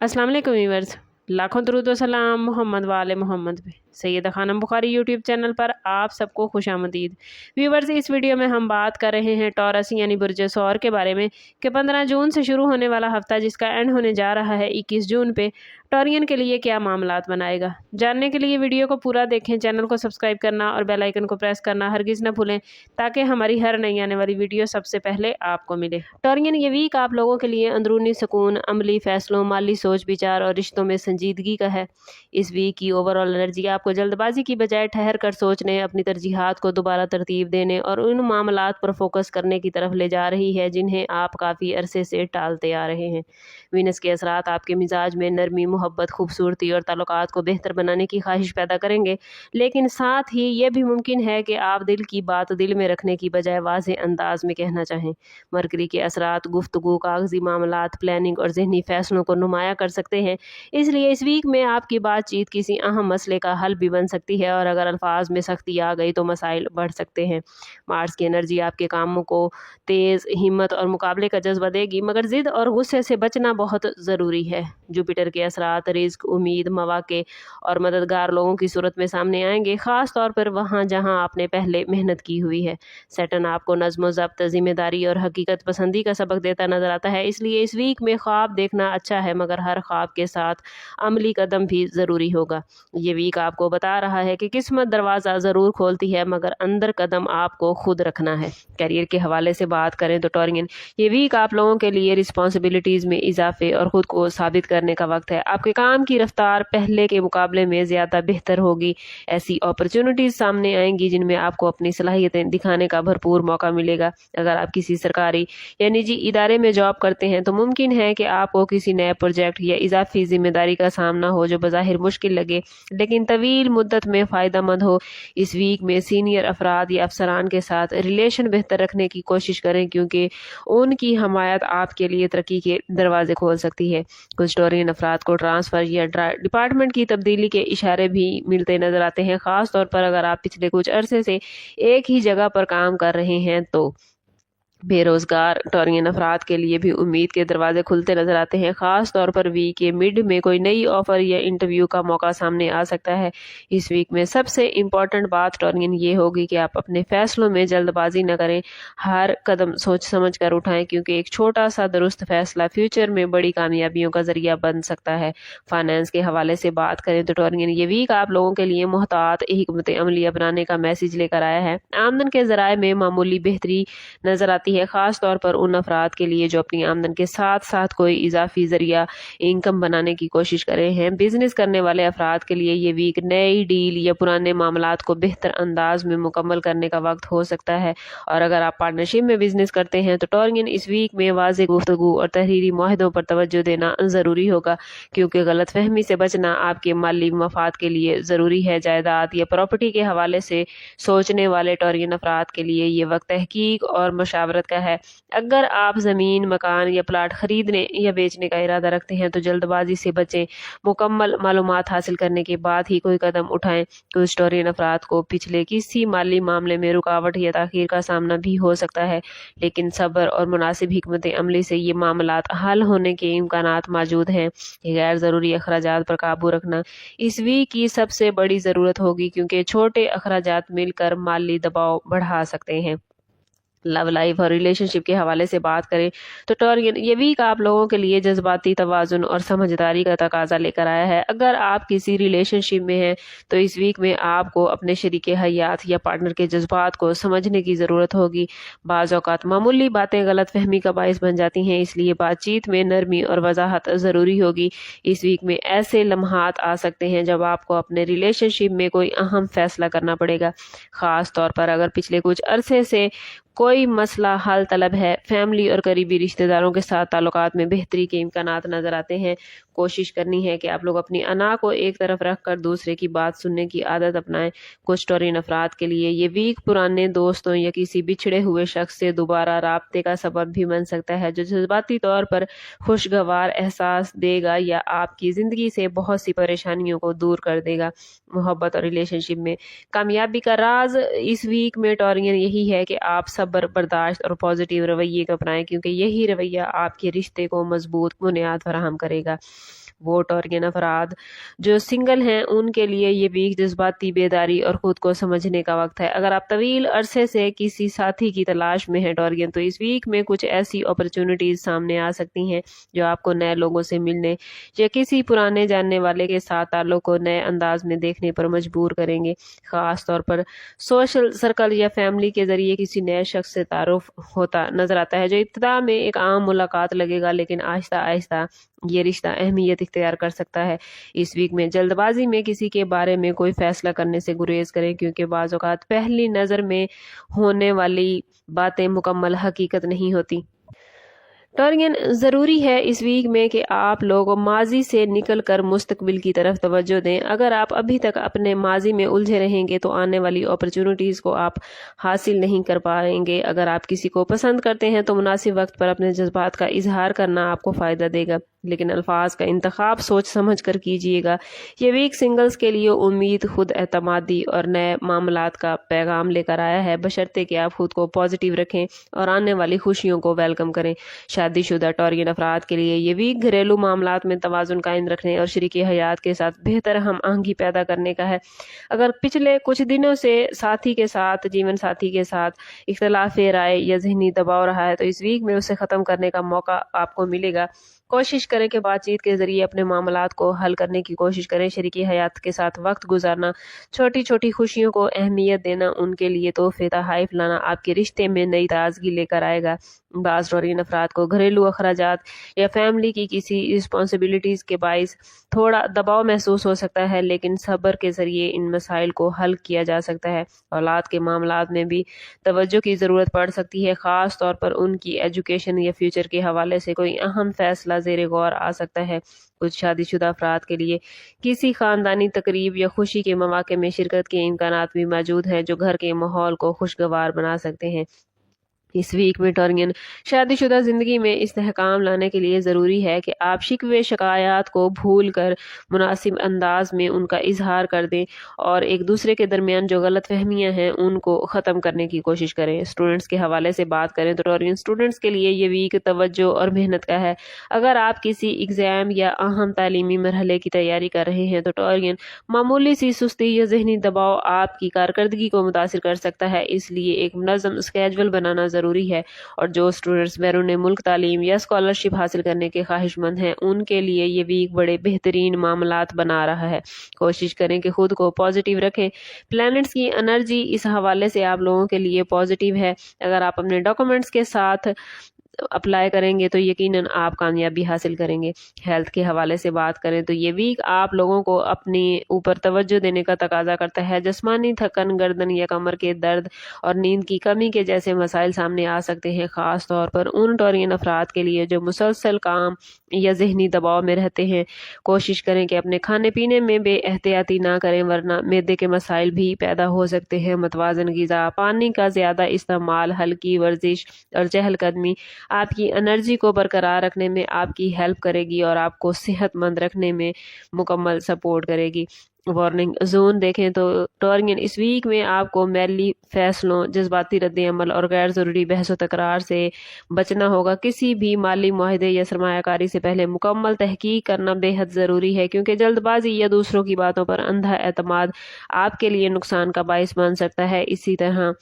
अस्सलाम वालेकुम व्यूअर्स, लाखों दरूद व सलाम मोहम्मद वाले मोहम्मद पे। सैयदा खानम बुखारी यूट्यूब चैनल पर आप सबको खुशामदीद। व्यूअर्स, इस वीडियो में हम बात कर रहे हैं टॉरस यानी बुर्ज सौर के बारे में कि 15 जून से शुरू होने वाला हफ्ता जिसका एंड होने जा रहा है 21 जून पे, टॉरियन के लिए क्या मामलात बनाएगा। जानने के लिए वीडियो को पूरा देखें, चैनल को सब्सक्राइब करना और बेल आइकन को प्रेस करना हरगिज़ न भूलें ताकि हमारी हर नई आने वाली वीडियो सबसे पहले आपको मिले। टॉरियन ये वीक आप लोगों के लिए अंदरूनी सुकून, अमली फैसलों, माली सोच विचार और रिश्तों में संजीदगी का है। इस वीक की ओवरऑल एनर्जी आपको जल्दबाजी की बजाय ठहर कर सोचने, अपनी तरजीहात को दोबारा तरतीब देने और उन मामलात पर फोकस करने की तरफ ले जा रही है जिन्हें आप काफ़ी अरसे से टालते आ रहे हैं। वीनस के असरात आपके मिजाज में नरमी, मोहब्बत, खूबसूरती और ताल्लुकात को बेहतर बनाने की ख्वाहिश पैदा करेंगे, लेकिन साथ ही ये भी मुमकिन है कि आप दिल की बात दिल में रखने की बजाय वाज़ेह अंदाज में कहना चाहें। मरकरी के असरात गुफ्तगू, कागजी मामलात, प्लानिंग और जहनी फैसलों को नुमाया कर सकते हैं। इसलिए इस वीक में आपकी बातचीत किसी अहम मसले का हल भी बन सकती है और अगर अल्फाज में सख्ती आ गई तो मसाइल बढ़ सकते हैं। मार्स की एनर्जी आपके कामों को तेज़ हिम्मत और मुकाबले का जज्बा देगी, मगर ज़िद और गुस्से से बचना बहुत ज़रूरी है। जुपिटर के असरात रिस्क, उम्मीद, मौके और मददगार लोगों की सूरत में सामने आएंगे, ख़ास तौर पर वहाँ जहाँ आपने पहले मेहनत की हुई है। सैटर्न आपको नज़्म ज़ब्त, ज़िम्मेदारी और हकीकत पसंदी का सबक देता नजर आता है। इसलिए इस वीक में ख्वाब देखना अच्छा है, मगर हर ख्वाब के साथ अमली कदम भी ज़रूरी होगा। ये वीक आपको बता रहा है कि किस्मत दरवाज़ा ज़रूर खोलती है, मगर अंदर कदम आपको खुद रखना है। करियर के हवाले से बात करें तो टॉरियन ये वीक आप लोगों के लिए रिस्पॉन्सिबिलिटीज़ में इजाफे और ख़ुद को साबित करने का वक्त है। आपके काम की रफ्तार पहले के मुकाबले में ज़्यादा बेहतर होगी। ऐसी अपॉर्चुनिटीज़ सामने आएंगी जिनमें आपको अपनी सलाहियतें दिखाने का भरपूर मौका मिलेगा। अगर आप किसी सरकारी या निजी इदारे में जॉब करते हैं तो मुमकिन है कि आपको किसी नए प्रोजेक्ट या इजाफी जिम्मेदारी का सामना हो जो बज़ाहिर मुश्किल लगे लेकिन तवील मुद्दत में फ़ायदा मंद हो। इस वीक में सीनियर अफराद या अफसरान के साथ रिलेशन बेहतर रखने की कोशिश करें, क्योंकि उनकी हमायत आपके लिए तरक्की के दरवाजे खोल सकती है। कुछ टॉरियन अफराद को ट्रांसफ़र या डिपार्टमेंट की तब्दीली के इशारे भी मिलते नजर आते हैं, ख़ास तौर पर अगर आप पिछले कुछ अरसे से एक ही जगह पर काम कर रहे हैं तो। बेरोजगार टॉरियन अफराद के लिए भी उम्मीद के दरवाजे खुलते नजर आते हैं, ख़ास तौर पर वीक के मिड में कोई नई ऑफर या इंटरव्यू का मौका सामने आ सकता है। इस वीक में सबसे इम्पॉर्टेंट बात टॉरियन ये होगी कि आप अपने फैसलों में जल्दबाजी न करें, हर कदम सोच समझ कर उठाएं, क्योंकि एक छोटा सा दुरुस्त फैसला फ्यूचर में बड़ी कामयाबियों का जरिया बन सकता है। फाइनेंस के हवाले से बात करें तो टॉरियन ये वीक आप लोगों के लिए मोहतात हिकमत अमली अपनाने का मैसेज लेकर आया है। आमदन के जराए में मामूली बेहतरी नजर आती है, खास तौर पर उन अफराद के लिए जो अपनी आमदन के साथ साथ कोई इजाफी जरिया इनकम बनाने की कोशिश कर रहे हैं। बिजनेस करने वाले अफराद के लिए ये वीक नई डील या पुराने मामलात को बेहतर अंदाज में मुकम्मल करने का वक्त हो सकता है। और अगर आप पार्टनरशिप में बिजनेस करते हैं तो टॉरियन इस वीक में वाज़ेह गुफ्तगू और तहरीरी मुआहदों पर तवज्जो देना ज़रूरी होगा, क्योंकि गलत फहमी से बचना आपके माली मफाद के लिए ज़रूरी है। जायदाद या प्रॉपर्टी के हवाले से सोचने वाले टॉरियन अफराद के लिए ये वक्त तहकीक और मशावरत का है। अगर आप ज़मीन, मकान या प्लाट खरीदने या बेचने का इरादा रखते हैं तो जल्दबाजी से बचें। मुकम्मल मालूमात हासिल करने के बाद ही कोई कदम उठाएं। कुछ टॉरियन अफराद को पिछले किसी माली मामले में रुकावट या ताख़ीर का सामना भी हो सकता है, लेकिन सब्र और मुनासिब हिकमत अमली से ये मामलात हल होने के इम्कानात मौजूद हैं। गैर ज़रूरी अखराजात पर काबू रखना इस वीक की सबसे बड़ी ज़रूरत होगी, क्योंकि छोटे अखराजात मिलकर माली दबाव बढ़ा सकते हैं। लव लाइफ और रिलेशनशिप के हवाले से बात करें तो टॉरियन ये वीक आप लोगों के लिए जज्बाती तवाज़ुन और समझदारी का तकाजा लेकर आया है। अगर आप किसी रिलेशनशिप में हैं तो इस वीक में आपको अपने शरीके हयात या पार्टनर के जज्बात को समझने की ज़रूरत होगी। बाज़ औक़ात मामूली बातें गलत फहमी का बायस बन जाती हैं, इसलिए बातचीत में नरमी और वजाहत ज़रूरी होगी। इस वीक में ऐसे लम्हात आ सकते हैं जब आपको अपने रिलेशनशिप में कोई अहम फैसला करना पड़ेगा, ख़ास तौर पर अगर पिछले कुछ अरसे से कोई मसला हल तलब है। फैमिली और करीबी रिश्तेदारों के साथ ताल्लुकात में बेहतरी के इम्कानात नज़र आते हैं। कोशिश करनी है कि आप लोग अपनी अना को एक तरफ रख कर दूसरे की बात सुनने की आदत अपनाएं। कुछ टॉरियन अफराद के लिए ये वीक पुराने दोस्तों या किसी बिछड़े हुए शख्स से दोबारा राब्ते का सबब भी बन सकता है, जो जज्बाती तौर पर खुशगवार एहसास देगा या आपकी ज़िंदगी से बहुत सी परेशानियों को दूर कर देगा। मोहब्बत और रिलेशनशिप में कामयाबी का राज इस वीक में टॉरियन यही है कि आप सब्र, बर्दाश्त और पॉजिटिव रवैये को अपनाएं, क्योंकि यही रवैया आपके रिश्ते को मजबूत बुनियाद फराहम करेगा। वो टॉरियन अफराद जो सिंगल हैं उनके लिए ये वीक जज्बाती बेदारी और ख़ुद को समझने का वक्त है। अगर आप तवील अरसे से किसी साथी की तलाश में हैं टॉरियन, तो इस वीक में कुछ ऐसी अपॉर्चुनिटीज़ सामने आ सकती हैं जो आपको नए लोगों से मिलने या किसी पुराने जानने वाले के साथ ताल्लुक़ को नए अंदाज में देखने पर मजबूर करेंगे। ख़ास तौर पर सोशल सर्कल या फैमिली के ज़रिए किसी नए शख्स से तारुफ होता नज़र आता है, जो इब्तिदा में एक आम मुलाकात लगेगा, लेकिन आहिस्ता आहिस्ता ये रिश्ता अहमियत इख्तियार कर सकता है। इस वीक में जल्दबाजी में किसी के बारे में कोई फैसला करने से गुरेज करें, क्योंकि बाज़ औक़ात पहली नज़र में होने वाली बातें मुकम्मल हकीकत नहीं होती। टॉरियन, ज़रूरी है इस वीक में कि आप लोग माजी से निकल कर मुस्तकबिल की तरफ तवज्जो दें। अगर आप अभी तक अपने माजी में उलझे रहेंगे तो आने वाली अपॉर्चुनिटीज़ को आप हासिल नहीं कर पाएंगे। अगर आप किसी को पसंद करते हैं तो मुनासिब वक्त पर अपने जज्बात का इजहार करना आपको फ़ायदा देगा, लेकिन अल्फाज का इंतखाब सोच समझ कर कीजिएगा। ये वीक सिंगल्स के लिए उम्मीद, खुद एतमादी और नए मामलात का पैगाम लेकर आया है, बशर्ते कि आप खुद को पॉजिटिव रखें और आने वाली खुशियों को वेलकम करें। शादीशुदा टॉरियन अफराद के लिए ये वीक घरेलू मामलात में तवाज़ुन कायम रखने और शरीके हयात के साथ बेहतर हम आहंगी पैदा करने का है। अगर पिछले कुछ दिनों से जीवन साथी के साथ इख्तिलाफ राय या ज़हनी दबाव रहा है, तो इस वीक में उसे ख़त्म करने का मौका आपको मिलेगा। कोशिश करें कि बातचीत के ज़रिए अपने मामलात को हल करने की कोशिश करें। शरीकी हयात के साथ वक्त गुजारना, छोटी छोटी खुशियों को अहमियत देना, उनके लिए तोहफे तोहफ़ लाना आपके रिश्ते में नई ताजगी लेकर आएगा। बाज़ टॉरियन अफराद को घरेलू अखराजात या फैमिली की किसी रिस्पॉन्सिबिलिटीज़ के बाइस थोड़ा दबाव महसूस हो सकता है, लेकिन सब्र के ज़रिए इन मसाइल को हल किया जा सकता है। औलाद के मामलात में भी तवज्जो की ज़रूरत पड़ सकती है, ख़ास तौर पर उनकी एजुकेशन या फ्यूचर के हवाले से कोई अहम फैसला ज़ेरे गौर आ सकता है। कुछ शादीशुदा अफराद के लिए किसी ख़ानदानी तकरीब या खुशी के मौके में शिरकत के इम्कानात भी मौजूद हैं, जो घर के माहौल को खुशगवार बना सकते हैं। इस वीक में टॉरियन, शादीशुदा ज़िंदगी में इस्तेहकाम लाने के लिए ज़रूरी है कि आप शिकवे शिकायत को भूल कर मुनासिब अंदाज में उनका इजहार कर दें और एक दूसरे के दरमियान जो गलत फहमियाँ हैं उनको ख़त्म करने की कोशिश करें। स्टूडेंट्स के हवाले से बात करें तो टॉरियन स्टूडेंट्स के लिए ये वीक तवज्जो और मेहनत का है। अगर आप किसी एग्ज़ाम या अहम तालीमी मरहले की तैयारी कर रहे हैं तो टॉरियन, मामूली सी सुस्ती या ज़हनी दबाव आपकी कारकर्दगी को मुतासिर कर सकता है, इसलिए एक मुनज़्ज़म स्केजुअल बनाना ज़रूरी है। और जो स्टूडेंट्स बैरून मुल्क तालीम या स्कॉलरशिप हासिल करने के ख्वाहिशमंद हैं, उनके लिए ये वीक बड़े बेहतरीन मामलात बना रहा है। कोशिश करें कि खुद को पॉजिटिव रखें। प्लैनेट्स की एनर्जी इस हवाले से आप लोगों के लिए पॉजिटिव है। अगर आप अपने डॉक्यूमेंट्स के साथ अप्लाई करेंगे तो यकीनन आप कामयाबी हासिल करेंगे। हेल्थ के हवाले से बात करें तो ये वीक आप लोगों को अपने ऊपर तवज्जो देने का तकाजा करता है। जिस्मानी थकन, गर्दन या कमर के दर्द और नींद की कमी के जैसे मसाइल सामने आ सकते हैं, ख़ास तौर पर उन टॉरियन अफराद के लिए जो मुसलसल काम या ज़हनी दबाव में रहते हैं। कोशिश करें कि अपने खाने पीने में बेएहतियाती ना करें, वरना मैदे के मसाइल भी पैदा हो सकते हैं। मतवाज़न ग़िज़ा, पानी का ज़्यादा इस्तेमाल, हल्की वर्जिश और चहलकदमी आपकी एनर्जी को बरकरार रखने में आपकी हेल्प करेगी और आपको सेहतमंद रखने में मुकम्मल सपोर्ट करेगी। वार्निंग जोन देखें तो टॉरियन, इस वीक में आपको मैली फैसलों, जज्बाती रद्द-ए-अमल और गैर ज़रूरी बहस व तकरार से बचना होगा। किसी भी माली मुआहदे या सरमायाकारी से पहले मुकम्मल तहकीक करना बेहद ज़रूरी है, क्योंकि जल्दबाजी या दूसरों की बातों पर अंधा एतमाद आपके लिए नुकसान का बाइस बन सकता है। इसी तरह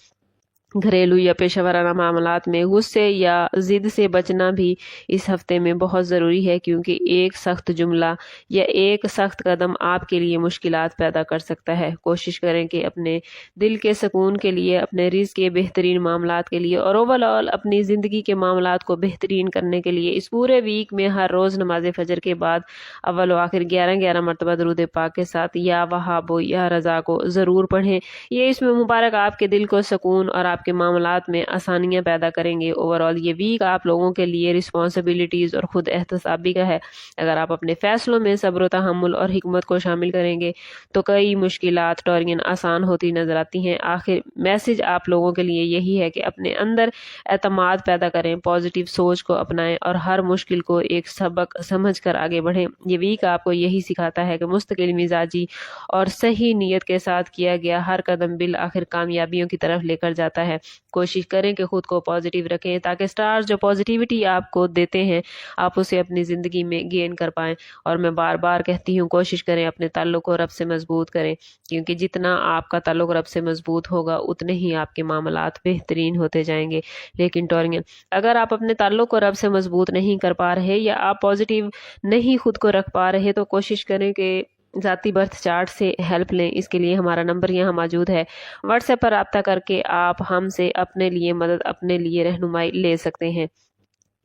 घरेलू या पेशेवराना मामलात में गुस्से या ज़िद से बचना भी इस हफ्ते में बहुत ज़रूरी है, क्योंकि एक सख्त जुमला या एक सख्त कदम आपके लिए मुश्किलात पैदा कर सकता है। कोशिश करें कि अपने दिल के सुकून के लिए, अपने रिज़्क़ के बेहतरीन मामलात के लिए और ओवरऑल अपनी ज़िंदगी के मामलात को बेहतरीन करने के लिए इस पूरे वीक में हर रोज़ नमाज फजर के बाद अव्वल व आखिर 11-11 मरतबा दुरूद पाक के साथ या वहाबो या रज़ा को ज़रूर पढ़ें। ये इसमें मुबारक आपके दिल को सुकून और आपके मामलात में आसानियां पैदा करेंगे। ओवरऑल ये वीक आप लोगों के लिए रिस्पॉन्सिबिलिटीज़ और ख़ुद एहतसाबी का है। अगर आप अपने फ़ैसलों में सब्र, तहम्मुल और हिकमत को शामिल करेंगे तो कई मुश्किलात टॉरियन आसान होती नज़र आती हैं। आखिर मैसेज आप लोगों के लिए यही है कि अपने अंदर एतमाद पैदा करें, पॉजिटिव सोच को अपनाएं और हर मुश्किल को एक सबक समझ कर आगे बढ़ें। ये वीक आपको यही सिखाता है कि मुस्तकिल मिजाजी और सही नीयत के साथ किया गया हर कदम बिल आखिर कामयाबियों की तरफ लेकर जाता है। है। कोशिश करें कि खुद को पॉजिटिव रखें ताकि स्टार्स जो पॉजिटिविटी आपको देते हैं आप उसे अपनी ज़िंदगी में गेन कर पाएँ। और मैं बार बार कहती हूँ, कोशिश करें अपने ताल्लुक़ को रब से मजबूत करें, क्योंकि जितना आपका ताल्लुक़ रब से मजबूत होगा उतने ही आपके मामलात बेहतरीन होते जाएंगे। लेकिन टॉरियन, अगर आप अपने ताल्लुक़ को रब से मजबूत नहीं कर पा रहे या आप पॉजिटिव नहीं खुद को रख पा रहे तो कोशिश करें कि ज़ाती बर्थ चार्ट से हेल्प लें। इसके लिए हमारा नंबर यहाँ मौजूद है, व्हाट्सएप पर रब्ता करके आप हमसे अपने लिए मदद, अपने लिए रहनुमाई ले सकते हैं।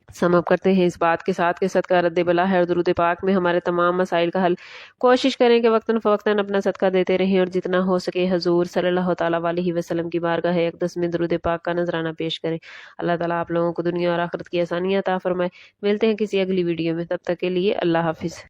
सम अप करते हैं इस बात के साथ कि सदका रद्द बला है और दुरूद पाक में हमारे तमाम मसाइल का हल। कोशिश करें कि वक्तन फ़वक्तन अपना सदका देते रहें और जितना हो सके हजूर सल्लल्लाहु तआला अलैहि वसल्लम की बारगाह अक़दस में दुरूद पाक का नजराना पेश करें। अल्लाह ताला आप लोगों को दुनिया और आखिरत की आसानियाँ अता फरमाए। मिलते हैं किसी अगली वीडियो में, तब तक के लिए अल्लाह हाफिज़।